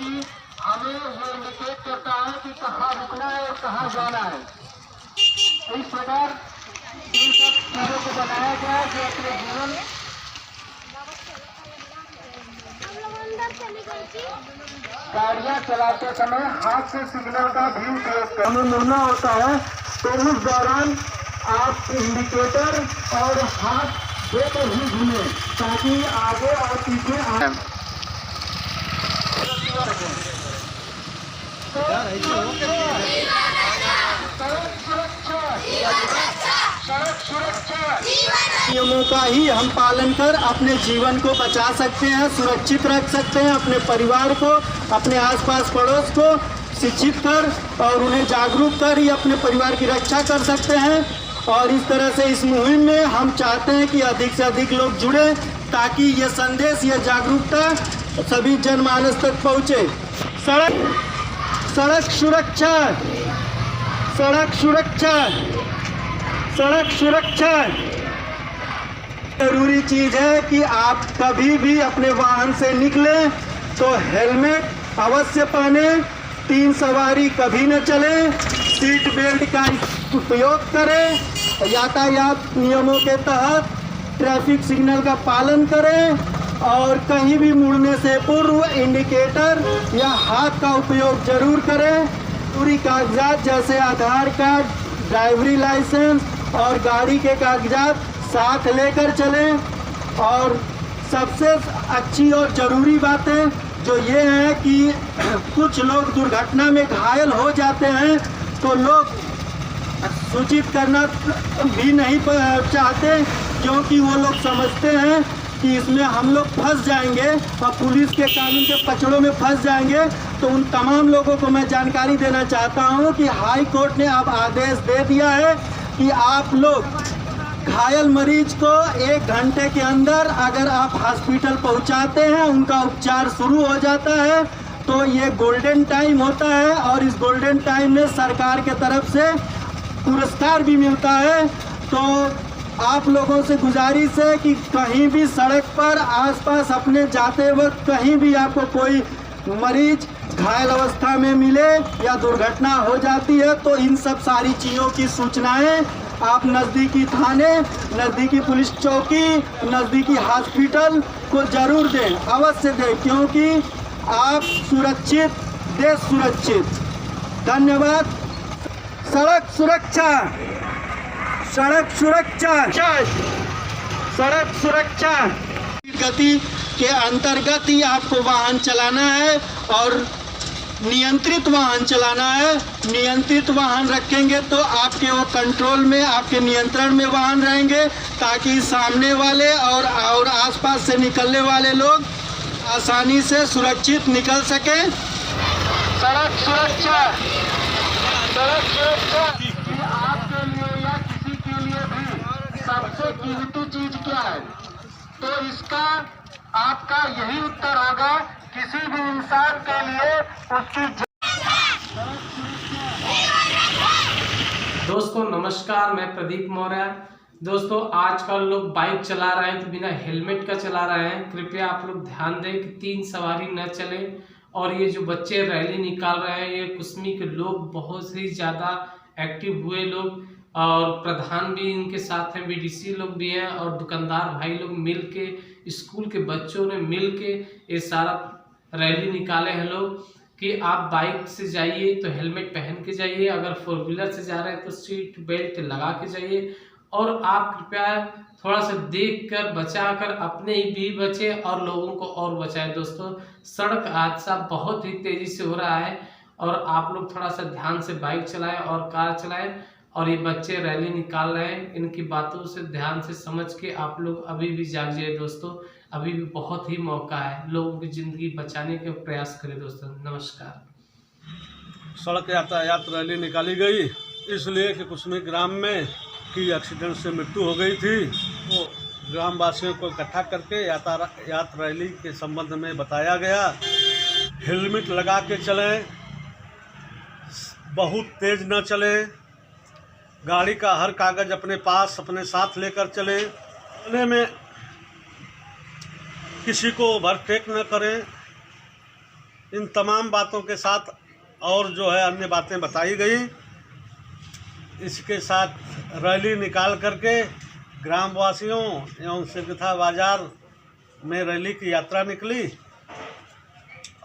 कि हमें ये इंडिकेट करता है कि कहाँ रुकना है और कहाँ जाना है। इस प्रकार इन सब चीजों को बनाया गया है जो अपने जीवन गाड़ियाँ चलाते समय हाथ से सिग्नल का भी उपयोग हमें मिलना होता है, तो उस दौरान आप इंडिकेटर और हाथ देकर ही घूमें ताकि आगे और पीछे आए। नियमों का ही हम पालन कर अपने जीवन को बचा सकते हैं, सुरक्षित रख सकते हैं, अपने परिवार को, अपने आसपास पड़ोस को शिक्षित कर और उन्हें जागरूक कर ही अपने परिवार की रक्षा कर सकते हैं। और इस तरह से इस मुहिम में हम चाहते हैं कि अधिक से अधिक लोग जुड़े ताकि ये संदेश, ये जागरूकता सभी जनमानस तक पहुँचे। सड़क सुरक्षा, सड़क सुरक्षा, सड़क सुरक्षा जरूरी चीज है कि आप कभी भी अपने वाहन से निकलें तो हेलमेट अवश्य पहने, 3 सवारी कभी न चले, सीट बेल्ट का उपयोग करें, यातायात नियमों के तहत ट्रैफिक सिग्नल का पालन करें और कहीं भी मुड़ने से पूर्व इंडिकेटर या हाथ का उपयोग जरूर करें। पूरी कागजात जैसे आधार कार्ड, ड्राइवरी लाइसेंस और गाड़ी के कागजात साथ लेकर चलें। और सबसे अच्छी और ज़रूरी बातें जो ये है कि कुछ लोग दुर्घटना में घायल हो जाते हैं तो लोग सूचित करना भी नहीं चाहते क्योंकि वो लोग समझते हैं कि इसमें हम लोग फंस जाएंगे और पुलिस के कानून के पचड़ों में फंस जाएंगे। तो उन तमाम लोगों को मैं जानकारी देना चाहता हूं कि हाई कोर्ट ने अब आदेश दे दिया है कि आप लोग घायल मरीज को 1 घंटे के अंदर अगर आप हॉस्पिटल पहुंचाते हैं, उनका उपचार शुरू हो जाता है तो ये गोल्डन टाइम होता है और इस गोल्डन टाइम में सरकार के तरफ से पुरस्कार भी मिलता है। तो आप लोगों से गुजारिश है कि कहीं भी सड़क पर आसपास अपने जाते वक्त कहीं भी आपको कोई मरीज घायल अवस्था में मिले या दुर्घटना हो जाती है तो इन सब सारी चीज़ों की सूचनाएं आप नज़दीकी थाने, नज़दीकी पुलिस चौकी, नज़दीकी हॉस्पिटल को ज़रूर दें, अवश्य दें, क्योंकि आप सुरक्षित, देश सुरक्षित। धन्यवाद। सड़क सुरक्षा, सड़क सुरक्षा, सड़क सुरक्षा गति के अंतर्गत ही आपको वाहन चलाना है और नियंत्रित वाहन चलाना है। नियंत्रित वाहन रखेंगे तो आपके वो कंट्रोल में, आपके नियंत्रण में वाहन रहेंगे ताकि सामने वाले और आसपास से निकलने वाले लोग आसानी से सुरक्षित निकल सकें। सड़क सुरक्षा, सड़क सुरक्षा आपके लिए या किसी के लिए भी सबसे कीमती चीज क्या है? तो इसका आपका यही उत्तर होगा, किसी भी इंसान के लिए उसकी। दोस्तों नमस्कार, मैं प्रदीप मौर्य। दोस्तों आजकल लोग बाइक चला रहे हैं तो बिना हेलमेट का चला रहे हैं। कृपया आप लोग ध्यान दें कि 3 सवारी न चले। और ये जो बच्चे रैली निकाल रहे हैं, ये कुस्मी के लोग बहुत ही ज़्यादा एक्टिव हुए लोग और प्रधान भी इनके साथ हैं, बीडीसी लोग भी हैं और दुकानदार भाई लोग मिल के, स्कूल के बच्चों ने मिल के ये सारा रैली निकाले हैं लोग कि आप बाइक से जाइए तो हेलमेट पहन के जाइए, अगर 4 व्हीलर से जा रहे हैं तो सीट बेल्ट लगा के जाइए और आप कृपया थोड़ा सा देख कर बचा कर अपने भी बचे और लोगों को और बचाएं। दोस्तों सड़क हादसा बहुत ही तेजी से हो रहा है और आप लोग थोड़ा सा ध्यान से बाइक चलाएं और कार चलाएं। और ये बच्चे रैली निकाल रहे हैं, इनकी बातों से ध्यान से समझ के आप लोग अभी भी जागिए दोस्तों, अभी भी बहुत ही मौका है, लोगों की जिंदगी बचाने के प्रयास करें दोस्तों। नमस्कार। सड़क यातायात रैली निकाली गई इसलिए कि कुस्मी ग्राम में की एक्सीडेंट से मृत्यु हो गई थी, तो ग्रामवासियों को इकट्ठा करके यातायात रैली के संबंध में बताया गया। हेलमेट लगा के चलें, बहुत तेज न चलें, गाड़ी का हर कागज़ अपने पास अपने साथ लेकर चलें, चलने में किसी को ओवरटेक न करें, इन तमाम बातों के साथ और जो है अन्य बातें बताई गई। इसके साथ रैली निकाल करके ग्रामवासियों एवं सिरकथा बाजार में रैली की यात्रा निकली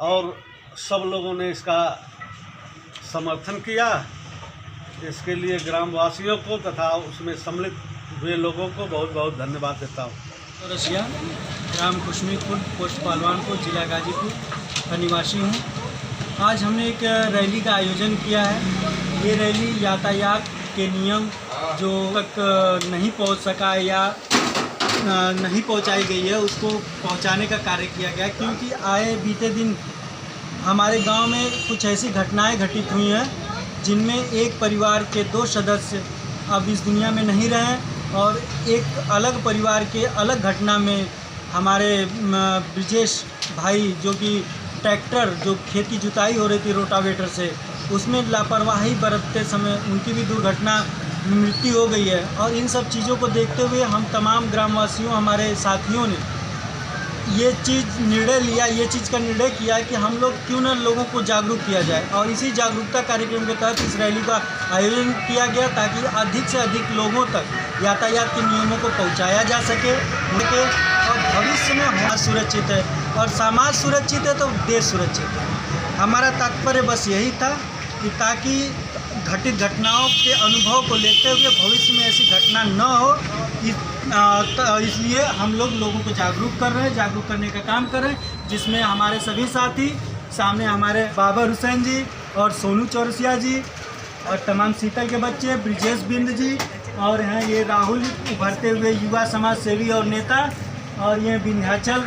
और सब लोगों ने इसका समर्थन किया। इसके लिए ग्रामवासियों को तथा उसमें सम्मिलित हुए लोगों को बहुत बहुत धन्यवाद देता हूँ। रसिया ग्राम कुशमीपुर पोस्ट पालवानपुर जिला गाजीपुर का निवासी हूँ। आज हमने एक रैली का आयोजन किया है। ये रैली यातायात के नियम जो तक नहीं पहुँच सका या नहीं पहुँचाई गई है उसको पहुँचाने का कार्य किया गया, क्योंकि आए बीते दिन हमारे गांव में कुछ ऐसी घटनाएं घटित हुई हैं जिनमें एक परिवार के 2 सदस्य अब इस दुनिया में नहीं रहे और एक अलग परिवार के अलग घटना में हमारे ब्रिजेश भाई जो कि ट्रैक्टर जो खेती जुताई हो रही थी रोटावेटर से उसमें लापरवाही बरतते समय उनकी भी दुर्घटना मृत्यु हो गई है। और इन सब चीज़ों को देखते हुए हम तमाम ग्रामवासियों हमारे साथियों ने ये चीज़ का निर्णय किया कि हम लोग क्यों न लोगों को जागरूक किया जाए और इसी जागरूकता कार्यक्रम के तहत इस रैली का आयोजन किया गया ताकि अधिक से अधिक लोगों तक यातायात के नियमों को पहुंचाया जा सके और भविष्य में समाज सुरक्षित है और समाज सुरक्षित है तो देश सुरक्षित है। हमारा तात्पर्य बस यही था कि ताकि घटित घटनाओं के अनुभव को लेते हुए भविष्य में ऐसी घटना न हो, इसलिए हम लोगों को जागरूक कर रहे हैं, जागरूक करने का काम कर रहे हैं, जिसमें हमारे सभी साथी सामने हमारे बाबर हुसैन जी और सोनू चौरसिया जी और तमाम शीतल के बच्चे ब्रिजेश बिंद जी और हैं ये राहुल उभरते हुए युवा समाज सेवी और नेता और ये विंध्याचल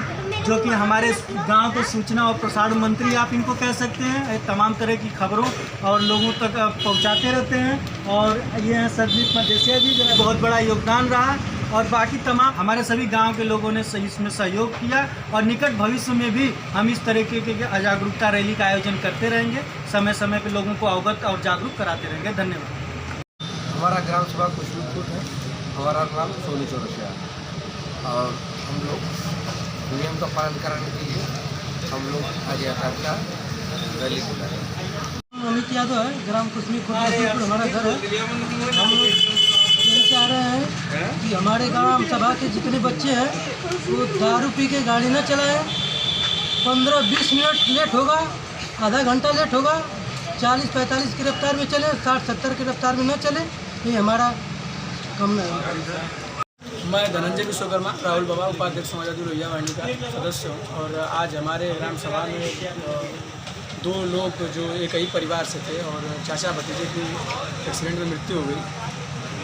जो कि हमारे गांव के सूचना और प्रसारण मंत्री आप इनको कह सकते हैं। तमाम तरह की खबरों और लोगों तक पहुंचाते रहते हैं और ये हैं सरजीत मदेसिया जी जो बहुत बड़ा योगदान रहा और बाकी तमाम हमारे सभी गांव के लोगों ने इसमें सहयोग किया और निकट भविष्य में भी हम इस तरीके के जागरूकता रैली का आयोजन करते रहेंगे, समय समय पर लोगों को अवगत और जागरूक कराते रहेंगे। धन्यवाद। हमारा ग्राम सभा कुशमीपुर है, हमारा नाम सोनू चौरसिया और हम लोग नियम का पालन कराने के लिए हम लोग आज यातायात का रैली कर रहे हैं। अमित यादव है, ग्राम कुशमीपुर हमारा घर है। हम यही चाह रहे हैं कि हमारे ग्राम सभा के जितने बच्चे हैं वो दारू पी के गाड़ी न चलाएं। 15-20 मिनट लेट होगा, आधा घंटा लेट होगा, 40-45 की रफ्तार में चले, 60-70 की रफ्तार में न चले, ये हमारा कम है। मैं धनंजय विश्वकर्मा राहुल बाबा उपाध्यक्ष समाजवादी लोहिया वाहिनी का सदस्य हूँ और आज हमारे ग्राम सभा में 2 लोग जो एक ही परिवार से थे और चाचा भतीजे की एक्सीडेंट में मृत्यु हो गई।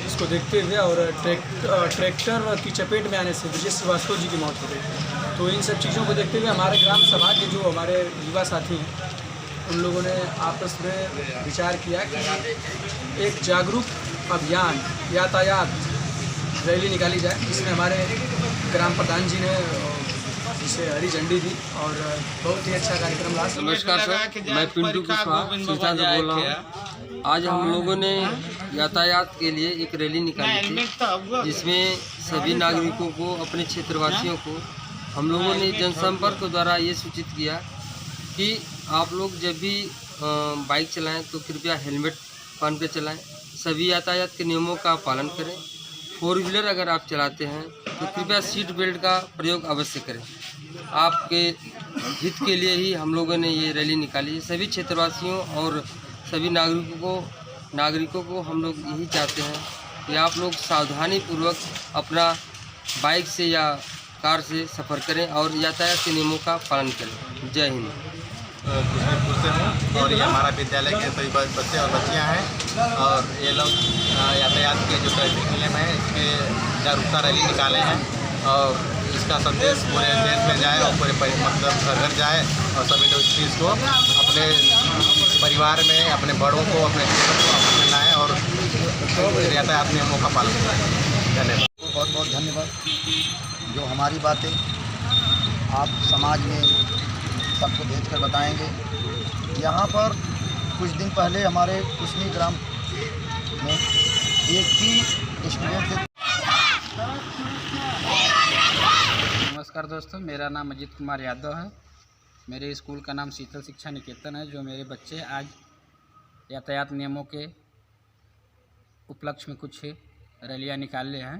इसको देखते हुए और ट्रैक्टर की चपेट में आने से ब्रिजेश श्रीवास्तव जी की मौत हो गई। तो इन सब चीज़ों को देखते हुए हमारे ग्राम सभा के जो हमारे युवा साथी हैं उन लोगों ने आपस में विचार किया कि एक जागरूक अभियान यातायात रैली निकाली जाए, जिसमें हमारे ग्राम प्रधान जी ने जिसे हरी झंडी दी और बहुत ही अच्छा कार्यक्रम रहा। नमस्कार सर, मैं पिंटू कुशवाहा सुल्तान से बोल रहा हूँ। आज हम लोगों ने यातायात के लिए एक रैली निकाली थी जिसमें सभी नागरिकों को अपने क्षेत्रवासियों को हम लोगों ने जनसंपर्क द्वारा ये सूचित किया कि आप लोग जब भी बाइक चलाएं तो कृपया हेलमेट पहन कर चलाएं, सभी यातायात के नियमों का पालन करें। 4 व्हीलर अगर आप चलाते हैं तो कृपया सीट बेल्ट का प्रयोग अवश्य करें। आपके हित के लिए ही हम लोगों ने ये रैली निकाली है। सभी क्षेत्रवासियों और सभी नागरिकों को हम लोग यही चाहते हैं कि आप लोग सावधानीपूर्वक अपना बाइक से या कार से सफ़र करें और यातायात के नियमों का पालन करें। जय हिंद। कुशमीपुर से हूँ और ये हमारा विद्यालय के सभी बच्चे और बच्चियाँ हैं और ये लोग यातायात के जो ट्रैफिक नियम है इसके जागरूकता रैली निकाले हैं और इसका संदेश पूरे देश में जाए और पूरे मतलब घर जाए और सभी लोग इस चीज़ को अपने परिवार में अपने बड़ों को अपने अपनाएँ और यातायात नियमों का पालन करें। धन्यवाद। बहुत बहुत धन्यवाद। जो हमारी बातें आप समाज में सबको भेज कर बताएँगे। यहाँ पर कुछ दिन पहले हमारे कुशमी ग्राम में एक ही स्टूडेंट से। नमस्कार दोस्तों, मेरा नाम अजीत कुमार यादव है। मेरे स्कूल का नाम शीतल शिक्षा निकेतन है। जो मेरे बच्चे आज यातायात नियमों के उपलक्ष्य में कुछ रैलियाँ निकाले हैं,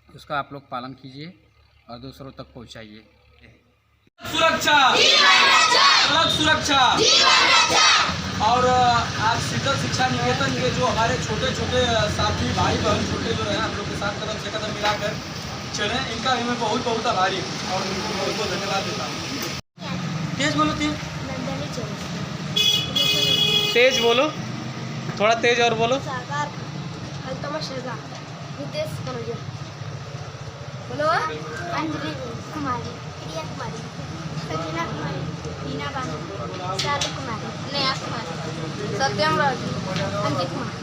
उसका आप लोग पालन कीजिए और दूसरों तक पहुंचाइए। सुरक्षा, सड़क सुरक्षा। और आज शीतल शिक्षा निकेतन के जो हमारे छोटे छोटे साथी भाई बहन छोटे जो हैं हम लोग के साथ कदम से कदम मिलाकर चले, इनका भी मैं बहुत बहुत आभारी हूँ और उनको बहुत बहुत धन्यवाद देता हूँ। तेज बोलो, तेज बोलो, थोड़ा तेज और बोलो। बोलो अंजलि कुमारी, प्रिया कुमारी, सकीना कुमारी, हीना बानो, शालू कुमारी, नया कुमारी, सत्यम राजू, अंकित कुमार।